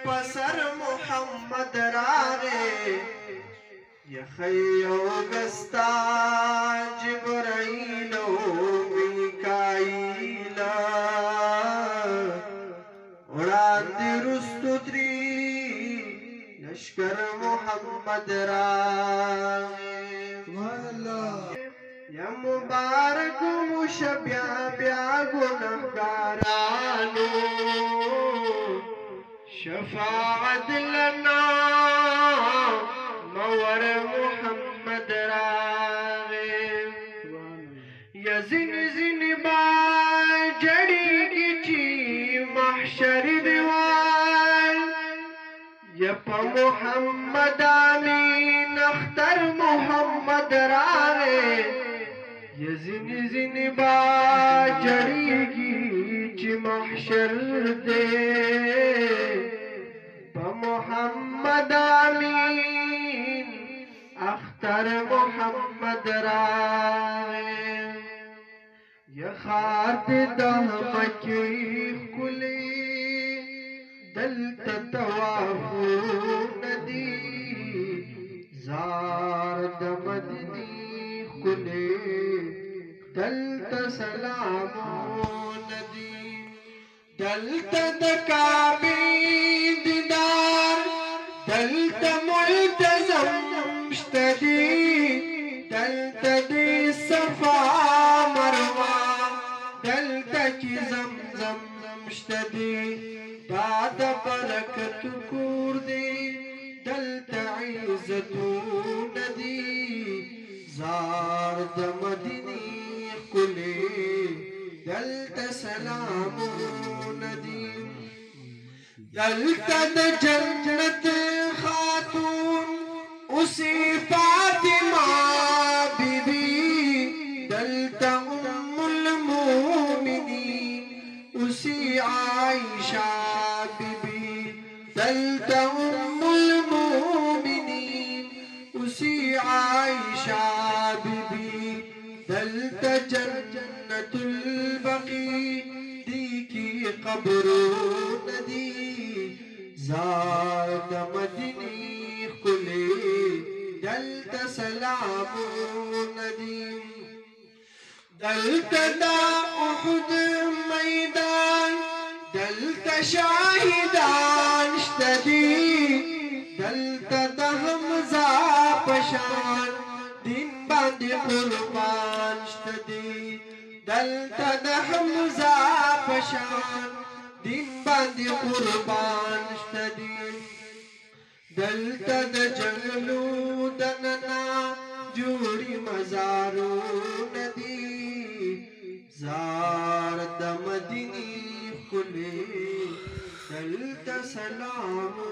पसर मोहम्मद रागे यखयो गस्ता जिब्राइल मीकाईल उड़ांदी रुस्तुत्री लश्कर मोहम्मद रागे या मुबारक मुशब्या ब्या गुनहगारानो शफाअत लना मवर मुहम्मद रागे या जिन जिन बा जड़ी गिची महशर दीवार या प मुहम्मद आमीन अख्तर मुहम्मद रागे ये जिन जिन बा जड़ीगी च महशर दे ब मोहम्मद आमीन अख्तर मुहम्मद रागे ये खात दहमकी कुली दलत तवाफू नदी जार दमदनी कुले दलत सलामो नदी दलत दकाबी दीदार दलत मुल्तज़म श्तदी दलत दी सफा मरवा दलत की ज़मज़म श्तदी दाद बरकत कूर दी दलत इज़्ज़तू नदी जार दमदनी कुले दलत सलामो नदी दलत द जन्नत खातून उसी फातिमा बीबी दलत उम्मुल मोमिनीन उसी आयशा बीबी दलत उम्मुल मोमिनीन उसी आयशा बीबी दलत जन्नतुल बकी दी की कब्रो नदी ज़ाद मदनी कुले दलत सलामो नदी दलत दा उहुद मैदान दलत शाहिदान श्तदी दलत दा हमजा पशान दिन बांधे कुर्बान श्तदी दलत दा हमजा पशान दिन बांधे कुर्बान श्तदी दलत दा जंगलू दनना जोड़ी मजारो नदी जार दमदनी खुले दलत सलामो